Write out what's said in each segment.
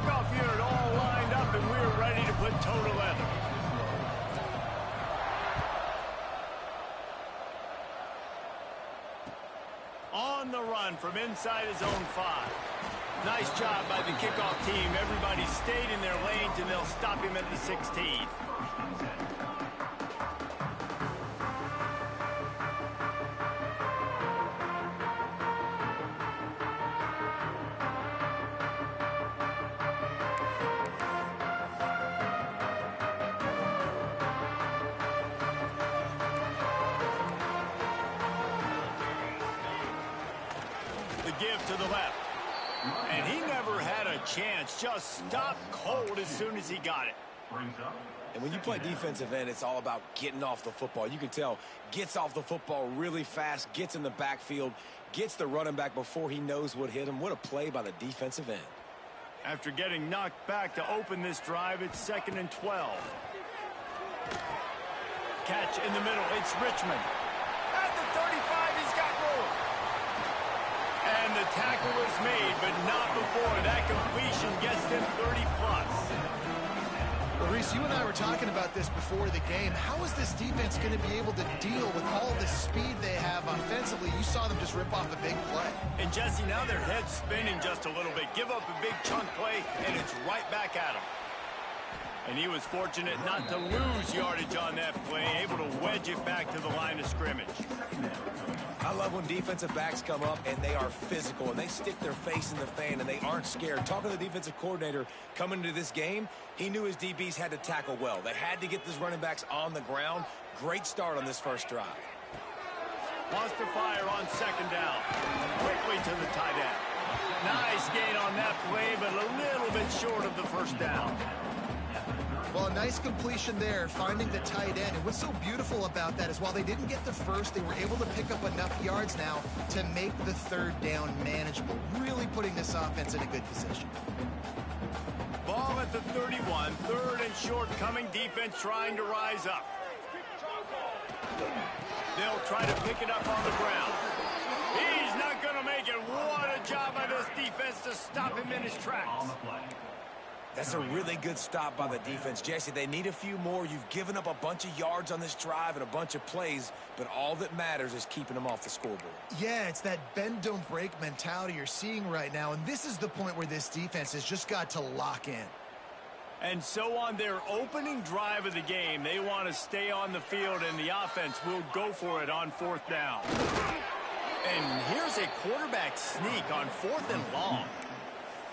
kickoff unit all lined up, and we're ready to put toe to leather. On the run from inside his own 5. Nice job by the kickoff team. Everybody stayed in their lanes, and they'll stop him at the 16. Give to the left. And he never had a chance. Just stopped cold as soon as he got it. And when you play defensive end, it's all about getting off the football. You can tell, gets off the football really fast, gets in the backfield, gets the running back before he knows what hit him. What a play by the defensive end. After getting knocked back to open this drive, it's 2nd and 12. Catch in the middle. It's Richmond. At the 35, he's got room. And the tackle was made, but not before. That completion gets them 30-plus. Well, Reese, you and I were talking about this before the game. How is this defense going to be able to deal with all the speed they have offensively? You saw them just rip off a big play. And, Jesse, now their head's spinning just a little bit. Give up a big chunk play, and it's right back at them. And he was fortunate not to lose yardage on that play, able to wedge it back to the line of scrimmage. I love when defensive backs come up and they are physical and they stick their face in the fan and they aren't scared. Talking to the defensive coordinator coming into this game, he knew his DBs had to tackle well. They had to get these running backs on the ground. Great start on this first drive. Wants to fire on 2nd down. Quickly to the tight end. Nice gain on that play, but a little bit short of the first down. Well, a nice completion there, finding the tight end. And what's so beautiful about that is while they didn't get the first, they were able to pick up enough yards now to make the 3rd down manageable, really putting this offense in a good position. Ball at the 31, 3rd and short coming, defense trying to rise up. They'll try to pick it up on the ground. He's not going to make it. What a job by this defense to stop him in his tracks. That's a really good stop by the defense. Jesse, they need a few more. You've given up a bunch of yards on this drive and a bunch of plays, but all that matters is keeping them off the scoreboard. Yeah, it's that bend, don't break mentality you're seeing right now, and this is the point where this defense has just got to lock in. And so on their opening drive of the game, they want to stay on the field, and the offense will go for it on 4th down. And here's a quarterback sneak on 4th and long.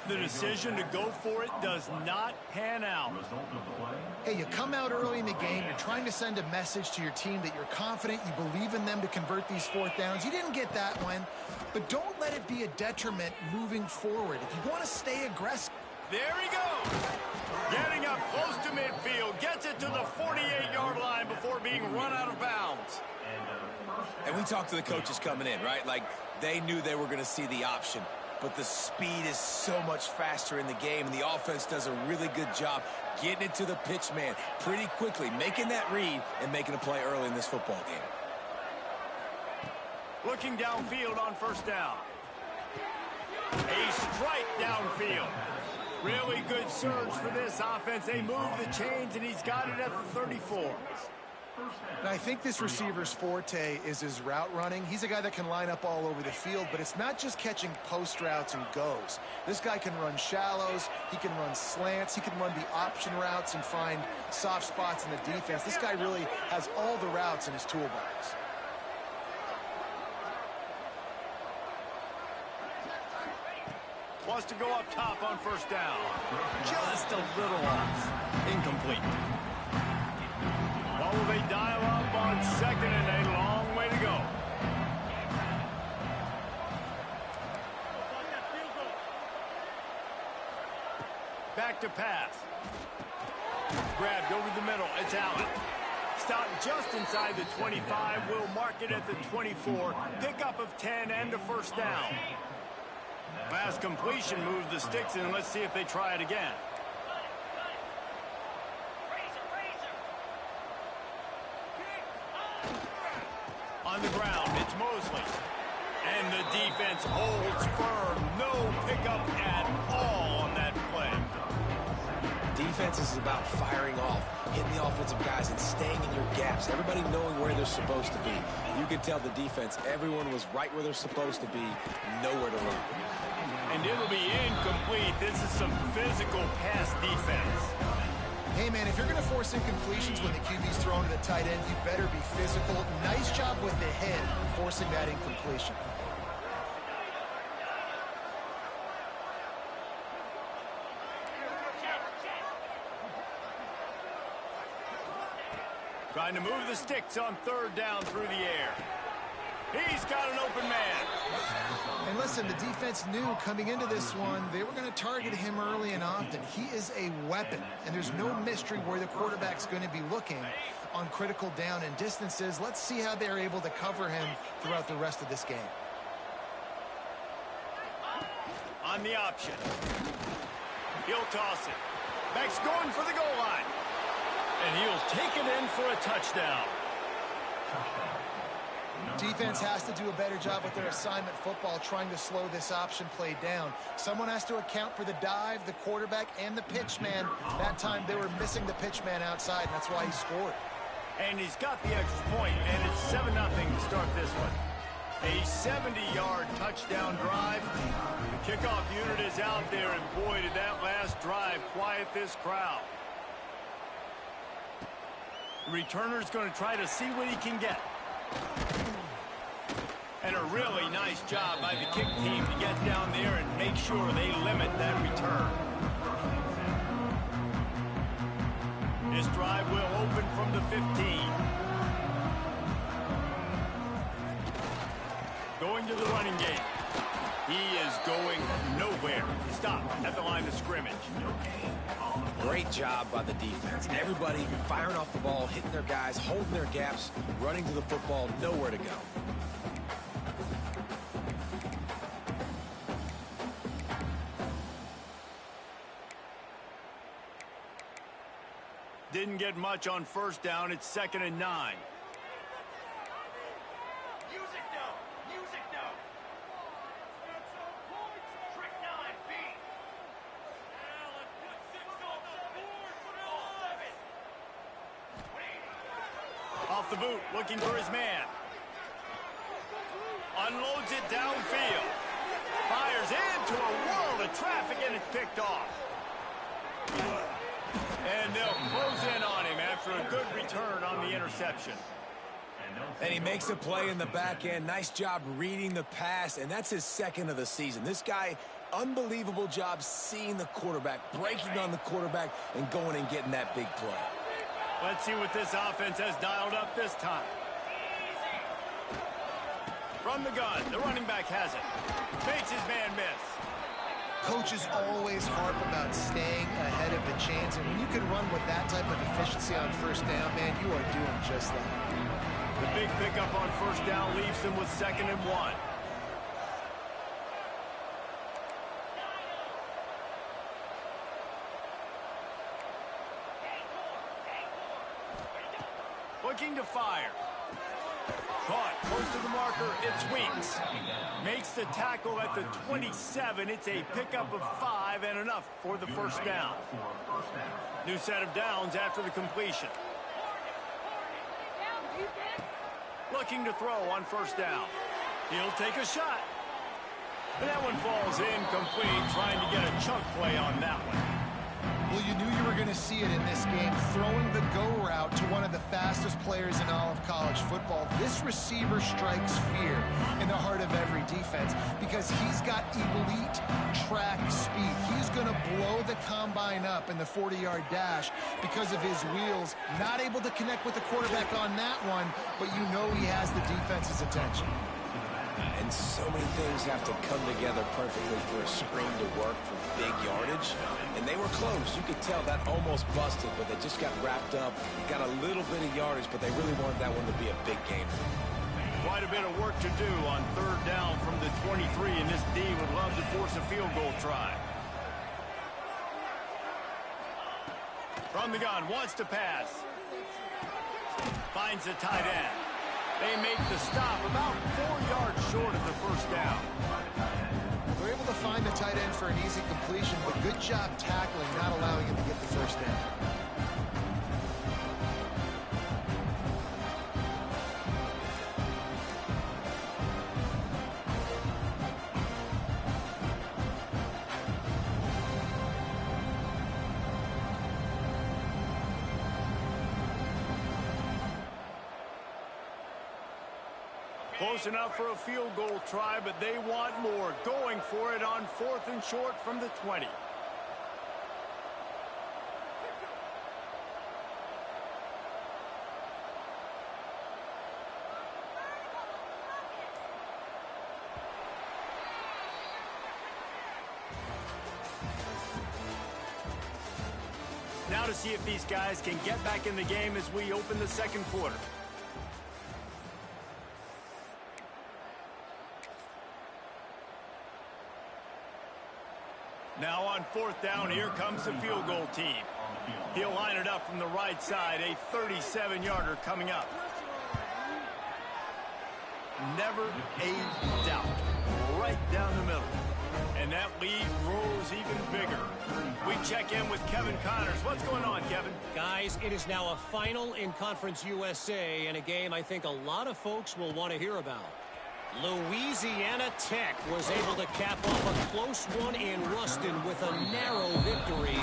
The decision to go for it does not pan out. Hey, you come out early in the game, you're trying to send a message to your team that you're confident, you believe in them to convert these 4th downs. You didn't get that one, but don't let it be a detriment moving forward. If you want to stay aggressive. There he goes. Getting up close to midfield, gets it to the 48-yard line before being run out of bounds. And we talked to the coaches coming in, right? Like, they knew they were going to see the option. But the speed is so much faster in the game, and the offense does a really good job getting it to the pitch man pretty quickly, making that read and making a play early in this football game. Looking downfield on 1st down. A strike downfield. Really good surge for this offense. They move the chains, and he's got it at the 34. And I think this receiver's forte is his route running. He's a guy that can line up all over the field, but it's not just catching post routes and goes. This guy can run shallows, he can run slants, he can run the option routes and find soft spots in the defense. This guy really has all the routes in his toolbox. Wants to go up top on 1st down. Just a little off. Incomplete. What will they dial up on 2nd and a long way to go? Back to pass. Grabbed over the middle. It's Allen. Stopped just inside the 25. Will mark it at the 24. Pickup of 10 and a 1st down. Last completion moved the sticks in. Let's see if they try it again. On the ground, it's Mosley. And the defense holds firm. No pickup at all on that play. defense is about firing off, hitting the offensive guys, and staying in your gaps. Everybody knowing where they're supposed to be. You can tell the defense, everyone was right where they're supposed to be, nowhere to run. And it'll be incomplete. This is some physical pass defense. Hey, man, if you're going to force incompletions when the QB's thrown to the tight end, you better be physical. Nice job with the hit, forcing that incompletion. Trying to move the sticks on third down through the air. He's got an open man. And listen, the defense knew coming into this one, they were going to target him early and often. He is a weapon, and there's no mystery where the quarterback's going to be looking on critical down and distances. Let's see how they're able to cover him throughout the rest of this game. On the option. He'll toss it. Max going for the goal line. And he'll take it in for a touchdown. Defense has to do a better job with their assignment football, trying to slow this option play down. Someone has to account for the dive, the quarterback, and the pitch man. That time they were missing the pitch man outside, and that's why he scored. And he's got the extra point, and it's 7-0 to start this one. A 70-yard touchdown drive. The kickoff unit is out there, and boy, did that last drive quiet this crowd. The returner's going to try to see what he can get. And a really nice job by the kick team to get down there and make sure they limit that return. This drive will open from the 15. Going to the running game. He is going nowhere. Stop at the line of scrimmage. Great job by the defense. Everybody firing off the ball, hitting their guys, holding their gaps, running to the football, nowhere to go. Didn't get much on first down. It's 2nd and 9. Off the boot, looking for his man. Unloads it downfield. Fires into a world of traffic, and it's picked off. And they'll close in on him after a good return on the interception. And he makes a play in the back end. Nice job reading the pass, and that's his 2nd of the season. This guy, unbelievable job seeing the quarterback, breaking on the quarterback, and going and getting that big play. Let's see what this offense has dialed up this time. From the gun, the running back has it. Makes his man miss. Coaches always harp about staying ahead of the chains, and when you can run with that type of efficiency on first down, man, you are doing just that. The big pickup on first down leaves them with 2nd and 1. Looking to fire. Caught close to the marker. It's Weeks. Makes the tackle at the 27. It's a pickup of 5 and enough for the first down. New set of downs after the completion. Looking to throw on first down. He'll take a shot. And that one falls incomplete, trying to get a chunk play on that one. Well, you knew you were going to see it in this game, throwing the go route to one of the fastest players in all of college football. This receiver strikes fear in the heart of every defense because he's got elite track speed. He's going to blow the combine up in the 40-yard dash because of his wheels. Not able to connect with the quarterback on that one, but you know he has the defense's attention. And so many things have to come together perfectly for a screen to work for big yardage. And they were close. You could tell that almost busted, but they just got wrapped up, got a little bit of yardage, but they really wanted that one to be a big game. Quite a bit of work to do on third down from the 23, and this D would love to force a field goal try. From the gun, wants to pass. Finds the tight end. They make the stop about 4 yards short of the first down. They're able able to find the tight end for an easy completion, but good job tackling, not allowing him to get the first down. Close enough for a field goal try, but they want more. Going for it on 4th and short from the 20. Now to see if these guys can get back in the game as we open the second quarter. Now on 4th down, here comes the field goal team. He'll line it up from the right side, a 37-yarder coming up. Never a doubt. Right down the middle. And that lead grows even bigger. We check in with Kevin Connors. What's going on, Kevin? Guys, it is now a final in Conference USA and a game I think a lot of folks will want to hear about. Louisiana Tech was able to cap off a close one in Ruston with a narrow victory.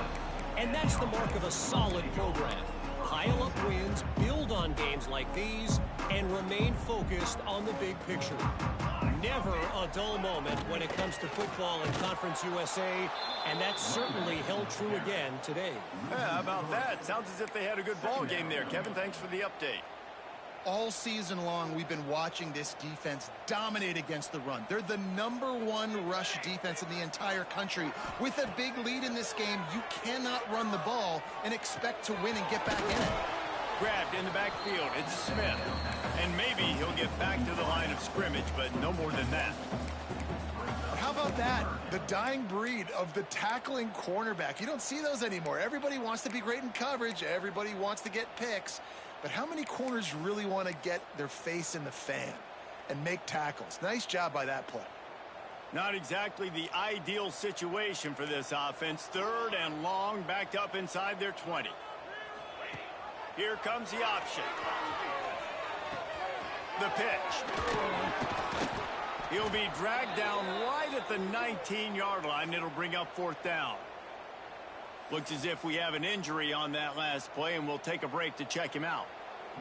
And that's the mark of a solid program. Pile up wins, build on games like these, and remain focused on the big picture. Never a dull moment when it comes to football in Conference USA, and that certainly held true again today. Yeah, how about that? Sounds as if they had a good ball game there, Kevin. Thanks for the update. All season long, we've been watching this defense dominate against the run. They're the #1 rush defense in the entire country. With a big lead in this game, you cannot run the ball and expect to win and get back in it. Grabbed in the backfield. It's Smith. And maybe he'll get back to the line of scrimmage, but no more than that. How about that? The dying breed of the tackling cornerback. You don't see those anymore. Everybody wants to be great in coverage. Everybody wants to get picks. But how many corners really want to get their face in the fan and make tackles? Nice job by that play. Not exactly the ideal situation for this offense. 3rd and long, backed up inside their 20. Here comes the option. The pitch. He'll be dragged down right at the 19-yard line. It'll bring up 4th down. Looks as if we have an injury on that last play, and we'll take a break to check him out.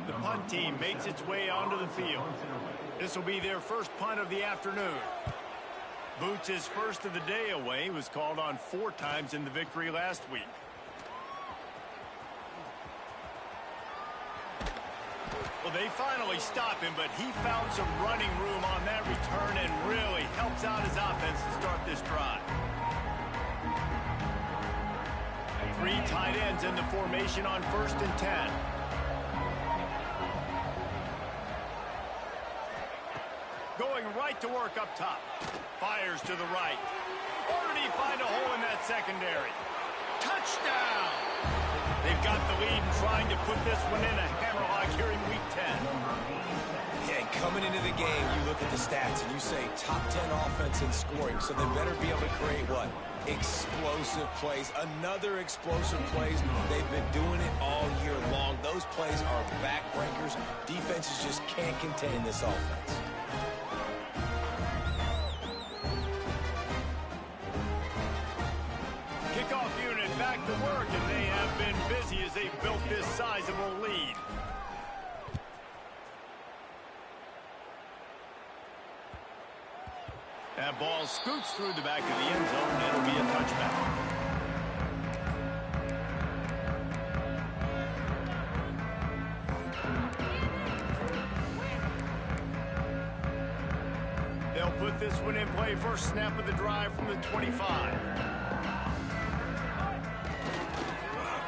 The punt team makes its way onto the field. This will be their first punt of the afternoon. Boots' first of the day away, was called on 4 times in the victory last week. Well, they finally stop him, but he found some running room on that return and really helps out his offense to start this drive. 3 tight ends in the formation on 1st and 10. Going right to work up top. Fires to the right. Or did he find a hole in that secondary? Touchdown! They've got the lead and trying to put this one in a hammerlock here in week 10. Yeah, coming into the game, you look at the stats and you say top 10 offense in scoring, so they better be able to create what? Explosive plays. Another explosive plays. They've been doing it all year long. Those plays are backbreakers. Defenses just can't contain this offense. Kickoff unit back to work, and they have been busy as they built this sizable lead. That ball scoots through the back of the end zone, and it'll be a touchback. They'll put this one in play. First snap of the drive from the 25.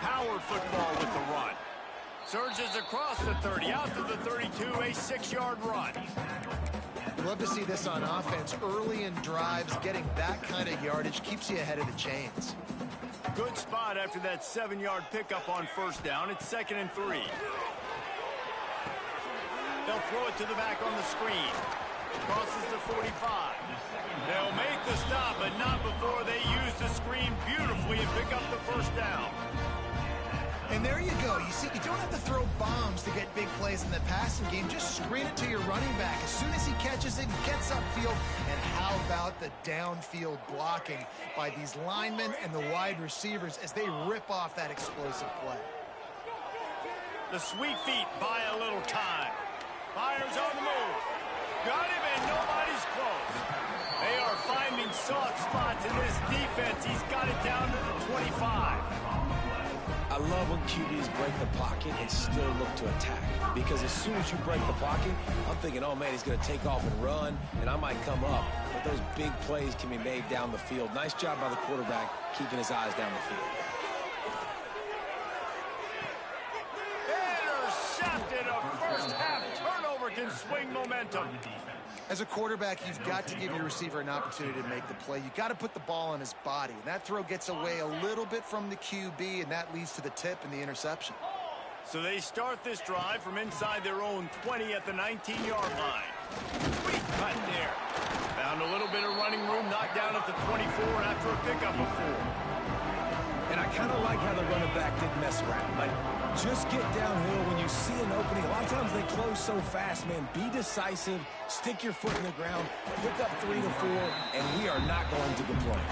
Power football with the run. Surges across the 30, out to the 32, a 6-yard run. Love to see this on offense. Early in drives, getting that kind of yardage keeps you ahead of the chains. Good spot after that 7-yard pickup on 1st down. It's 2nd and 3. They'll throw it to the back on the screen. Crosses the 45. They'll make the stop, but not before they use the screen beautifully and pick up the first down. And there you go. You see, you don't have to throw bombs to get big plays in the passing game. Just screen it to your running back. As soon as he catches it, he gets upfield. And how about the downfield blocking by these linemen and the wide receivers as they rip off that explosive play. The sweet feet buy a little time. Myers on the move. Got him, and nobody's close. They are finding soft spots in this defense. He's got it down to the 25. I love when QBs break the pocket and still look to attack. Because as soon as you break the pocket, I'm thinking, oh, man, he's going to take off and run, and I might come up. But those big plays can be made down the field. Nice job by the quarterback keeping his eyes down the field. Intercepted. A first-half turnover can swing momentum. As a quarterback, you've got to give your receiver an opportunity to make the play. You've got to put the ball on his body. And that throw gets away a little bit from the QB, and that leads to the tip and the interception. So they start this drive from inside their own 20 at the 19-yard line. Sweet cut there. Found a little bit of running room, knocked down at the 24 after a pickup of 4. And I kind of like how the running back didn't mess around. Like, just get downhill when you see an opening. A lot of times they close so fast, man. Be decisive, stick your foot in the ground, pick up 3 to 4, and we are not going to complain.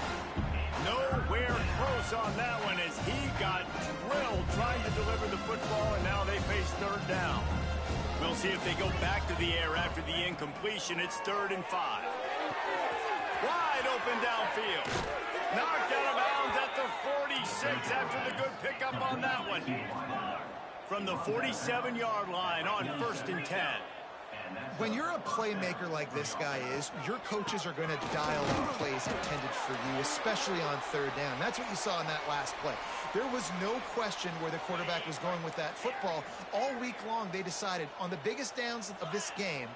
Nowhere close on that one as he got drilled trying to deliver the football, and now they face third down. We'll see if they go back to the air after the incompletion. It's 3rd and 5. Wide open downfield. Knocked out of bounds at the 46 after the good pickup on that one. From the 47-yard line on 1st and 10. When you're a playmaker like this guy is, your coaches are going to dial up plays intended for you, especially on 3rd down. That's what you saw in that last play. There was no question where the quarterback was going with that football. All week long, they decided on the biggest downs of this game,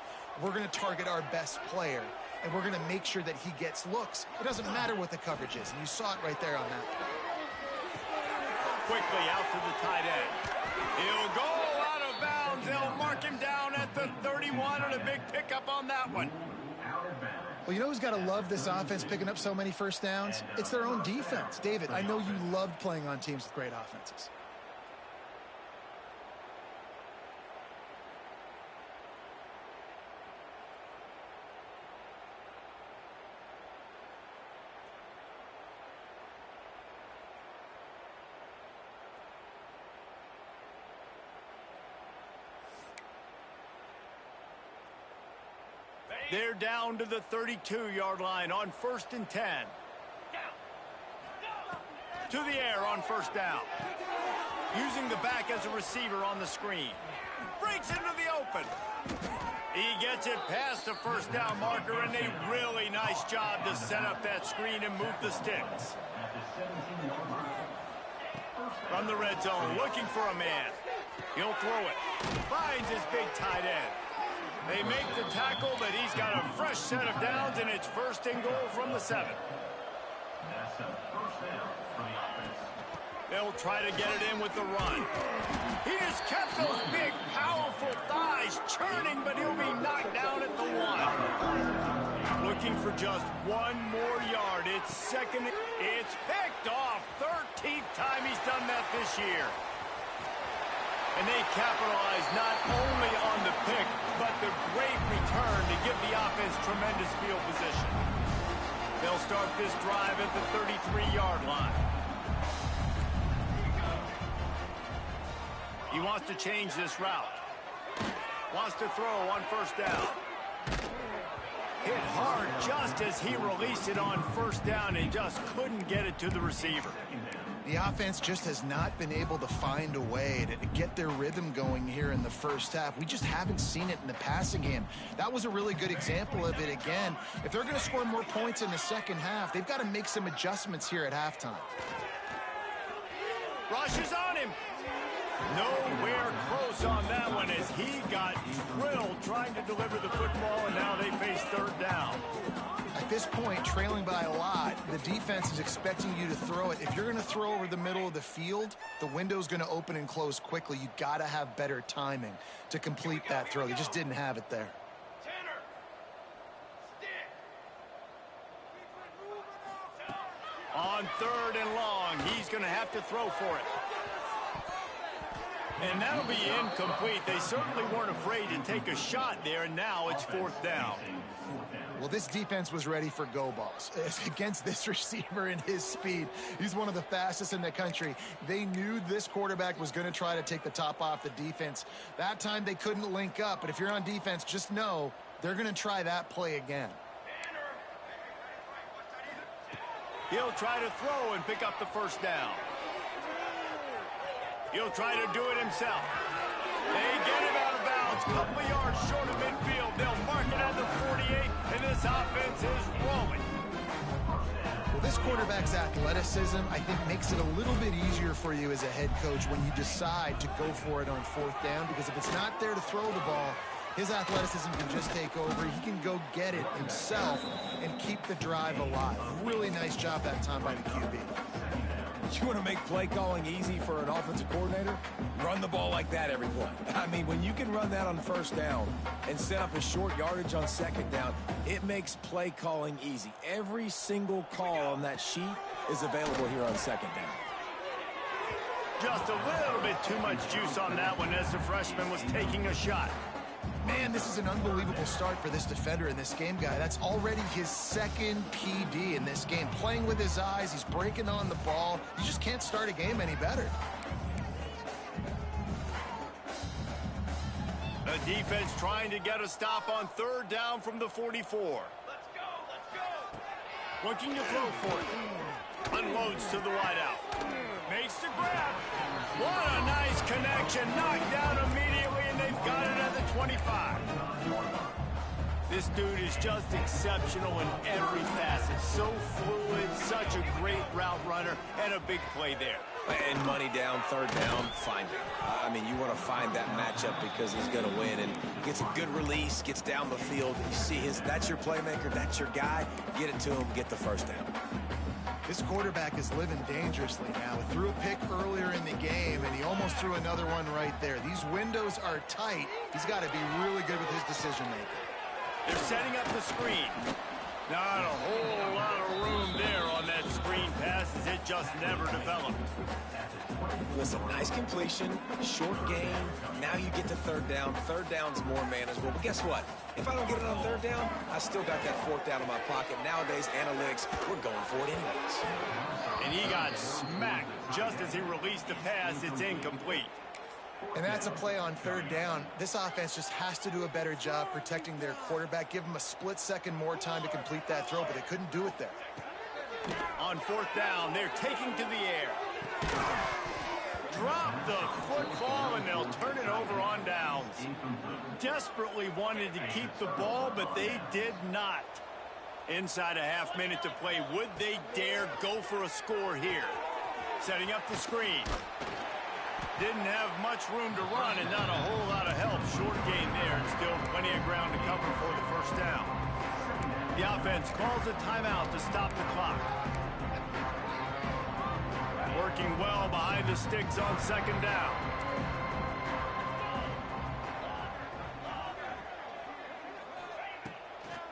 we're going to target our best player, and we're going to make sure that he gets looks. It doesn't matter what the coverage is, and you saw it right there on that. Quickly out to the tight end. He'll go out of bounds. They'll mark him down at the 31 and a big pickup on that one. Well, you know who's got to love this offense picking up so many first downs? It's their own defense. David, I know you loved playing on teams with great offenses. They're down to the 32-yard line on 1st and 10. To the air on 1st down. Using the back as a receiver on the screen. Breaks into the open. He gets it past the 1st down marker, and a really nice job to set up that screen and move the sticks. From the red zone, looking for a man. He'll throw it. Finds his big tight end. They make the tackle, but he's got a fresh set of downs, and it's 1st and goal from the 7. They'll try to get it in with the run. He just kept those big, powerful thighs churning, but he'll be knocked down at the 1. Looking for just 1 more yard. It's 2nd. It's picked off. 13th time he's done that this year. And they capitalize not only on the pick, but the great return to give the offense tremendous field position. They'll start this drive at the 33-yard line. He wants to change this route. Wants to throw on 1st down. Hit hard just as he released it on 1st down and just couldn't get it to the receiver. The offense just has not been able to find a way to get their rhythm going here in the first half. We just haven't seen it in the passing game. That was a really good example of it again. If they're going to score more points in the second half, they've got to make some adjustments here at halftime. Rushes on him. Nowhere close on that one as he got drilled trying to deliver the football, and now they face 3rd down. At this point, trailing by a lot, the defense is expecting you to throw it. If you're going to throw over the middle of the field, the window's going to open and close quickly. You've got to have better timing to complete that throw. They just didn't have it there. 3rd and long. He's going to have to throw for it. And that'll be incomplete. They certainly weren't afraid to take a shot there, and now it's 4th down. Well, this defense was ready for go balls. Against this receiver and his speed, he's one of the fastest in the country. They knew this quarterback was going to try to take the top off the defense. That time they couldn't link up, but if you're on defense, just know they're going to try that play again. He'll try to throw and pick up the 1st down. He'll try to do it himself. They get him out of bounds. Couple of yards short of midfield. They'll mark it at the 48, and this offense is rolling. Well, this quarterback's athleticism, I think, makes it a little bit easier for you as a head coach when you decide to go for it on 4th down, because if it's not there to throw the ball, his athleticism can just take over. He can go get it himself and keep the drive alive. Really nice job that time by the QB. You want to make play calling easy for an offensive coordinator? Run the ball like that every play. I mean, when you can run that on 1st down and set up a short yardage on 2nd down, it makes play calling easy. Every single call on that sheet is available here on 2nd down. Just a little bit too much juice on that one as the freshman was taking a shot. Man, this is an unbelievable start for this defender in this game, guy. That's already his 2nd PD in this game. Playing with his eyes, he's breaking on the ball. You just can't start a game any better. The defense trying to get a stop on 3rd down from the 44. Let's go. Looking to throw for it. Unloads to the wideout. Makes the grab. What a nice connection. Knocked down immediately, and they've got it at the 25. This dude is just exceptional in every facet. So fluid, such a great route runner, and a big play there. And money down, 3rd down, find him. I mean, you want to find that matchup because he's going to win, and gets a good release, gets down the field. You see that's your playmaker, that's your guy. Get it to him, get the 1st down. This quarterback is living dangerously now. He threw a pick earlier in the game, and he almost threw another one right there. These windows are tight. He's got to be really good with his decision-making. They're setting up the screen. Not a whole lot of room there on that screen pass, as it just never developed. Listen, nice completion, short game. Now you get to 3rd down. 3rd down's more manageable. But guess what? If I don't get it on 3rd down, I still got that 4th down in my pocket. Nowadays, analytics, we're going for it anyways. And he got smacked just as he released the pass. It's incomplete. And that's a play on 3rd down. This offense just has to do a better job protecting their quarterback. Give him a split second more time to complete that throw, but they couldn't do it there. On 4th down, they're taking to the air. Drop the football, and they'll turn it over on downs. Desperately wanted to keep the ball, but they did not. Inside a half minute to play. Would they dare go for a score here? Setting up the screen. Didn't have much room to run and not a whole lot of help. Short gain there, and still plenty of ground to cover for the 1st down. The offense calls a timeout to stop the clock. Working well behind the sticks on 2nd down.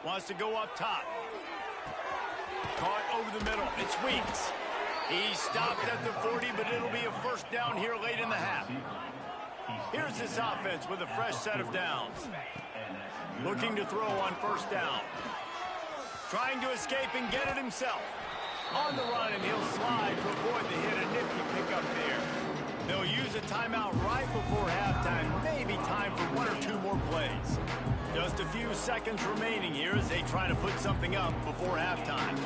Wants to go up top. Caught over the middle. It's Weeks. He stopped at the 40, but it'll be a 1st down here late in the half. Here's this offense with a fresh set of downs. Looking to throw on 1st down. Trying to escape and get it himself. On the run, and he'll slide to avoid the hit. A nifty pickup there. They'll use a timeout right before halftime. Maybe time for 1 or 2 more plays. Just a few seconds remaining here as they try to put something up before halftime.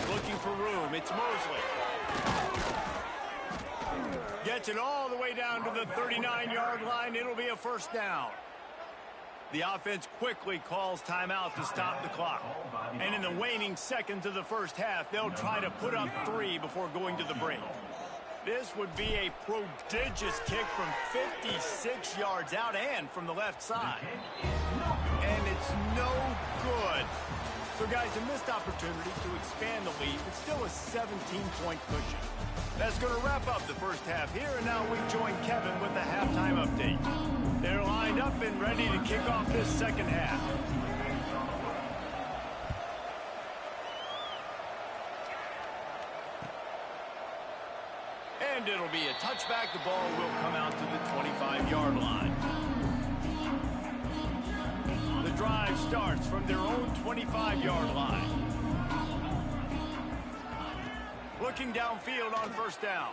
Looking for room. It's Mosley. Gets it all the way down to the 39-yard line. It'll be a 1st down. The offense quickly calls timeout to stop the clock. And in the waning seconds of the 1st half, they'll try to put up 3 before going to the break. This would be a prodigious kick from 56 yards out and from the left side. And it's no good. So, guys, a missed opportunity to expand the lead, but still a 17-point cushion. That's going to wrap up the 1st half here, and now we join Kevin with the halftime update. They're lined up and ready to kick off this 2nd half. And it'll be a touchback. The ball will come out to the 25-yard line. The drive starts from their own 25-yard line. Looking downfield on first down.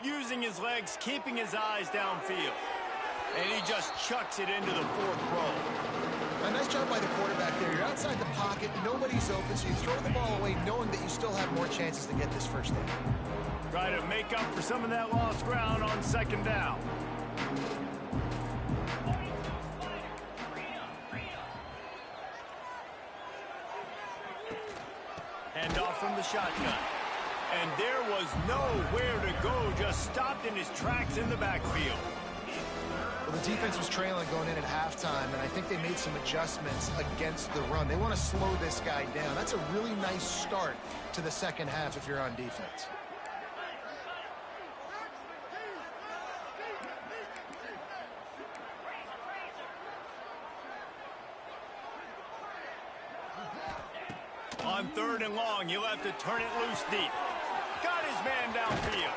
Using his legs, keeping his eyes downfield. And he just chucks it into the fourth row. A nice job by the quarterback there. You're outside the pocket, nobody's open, so you throw the ball away knowing that you still have more chances to get this first down. Try to make up for some of that lost ground on second down. Hand off from the shotgun. And there was nowhere to go, just stopped in his tracks in the backfield. Well, the defense was trailing going in at halftime, and I think they made some adjustments against the run. They want to slow this guy down. That's a really nice start to the second half if you're on defense. On third and long, you'll have to turn it loose deep. Got his man downfield.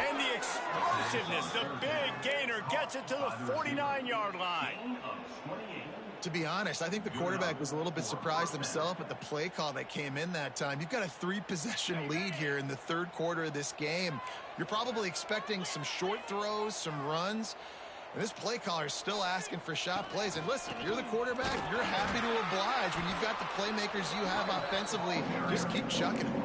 And the explosiveness, the big gainer, gets it to the 49-yard line. To be honest, I think the quarterback was a little bit surprised himself at the play call that came in that time. You've got a 3-possession lead here in the third quarter of this game. You're probably expecting some short throws, some runs. And this play caller is still asking for shot plays. And listen, you're the quarterback. You're happy to oblige when you've got the playmakers you have offensively. Just keep chucking it.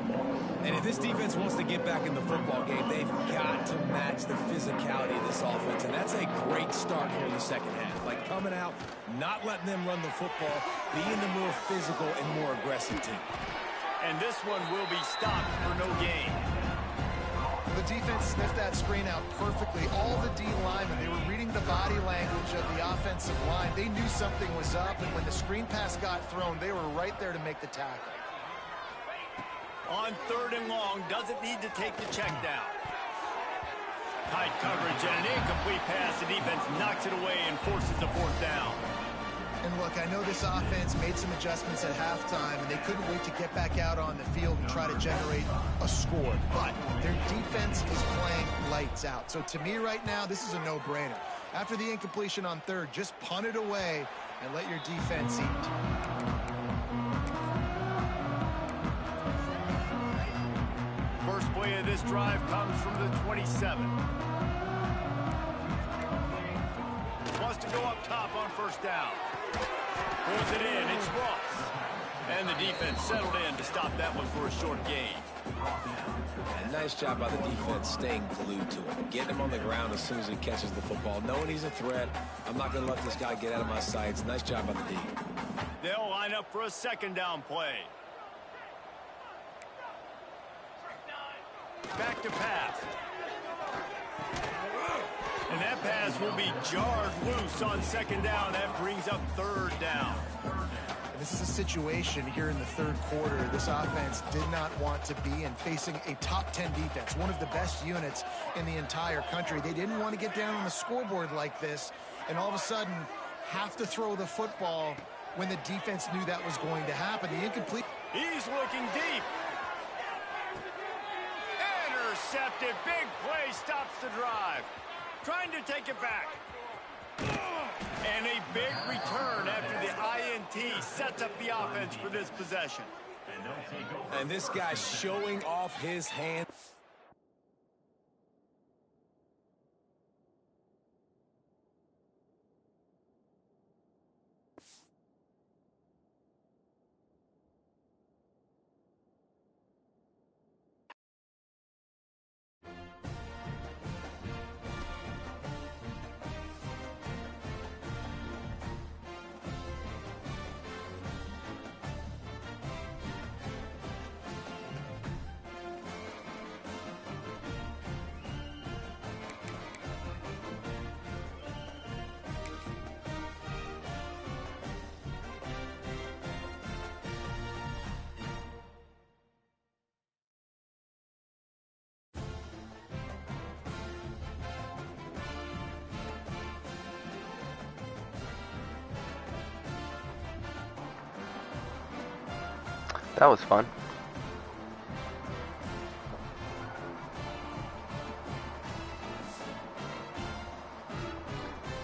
And if this defense wants to get back in the football game, they've got to match the physicality of this offense. And that's a great start here in the second half. Like coming out, not letting them run the football, being the more physical and more aggressive team. And this one will be stopped for no gain. The defense sniffed that screen out perfectly. All the D linemen, they were reading the body language of the offensive line. They knew something was up, and when the screen pass got thrown, they were right there to make the tackle. On third and long, doesn't need to take the check down. Tight coverage and an incomplete pass. The defense knocks it away and forces the fourth down. And look, I know this offense made some adjustments at halftime, and they couldn't wait to get back out on the field and try to generate a score. But their defense is playing lights out. So to me right now, this is a no-brainer. After the incompletion on third, just punt it away and let your defense eat. First play of this drive comes from the 27. Wants to go up top on first down. Throws it in. It's Ross. And the defense settled in to stop that one for a short gain. And nice job by the defense staying glued to him. Getting him on the ground as soon as he catches the football. Knowing he's a threat. I'm not going to let this guy get out of my sights. Nice job by the D. They'll line up for a second down play. Back to pass. And that pass will be jarred loose on second down. That brings up third down. This is a situation here in the third quarter this offense did not want to be in, facing a top 10 defense, one of the best units in the entire country. They didn't want to get down on the scoreboard like this and all of a sudden have to throw the football when the defense knew that was going to happen. The incomplete. He's looking deep. Intercepted. Big play stops the drive. Trying to take it back. And a big return after the INT sets up the offense for this possession. And this guy showing off his hand. That was fun.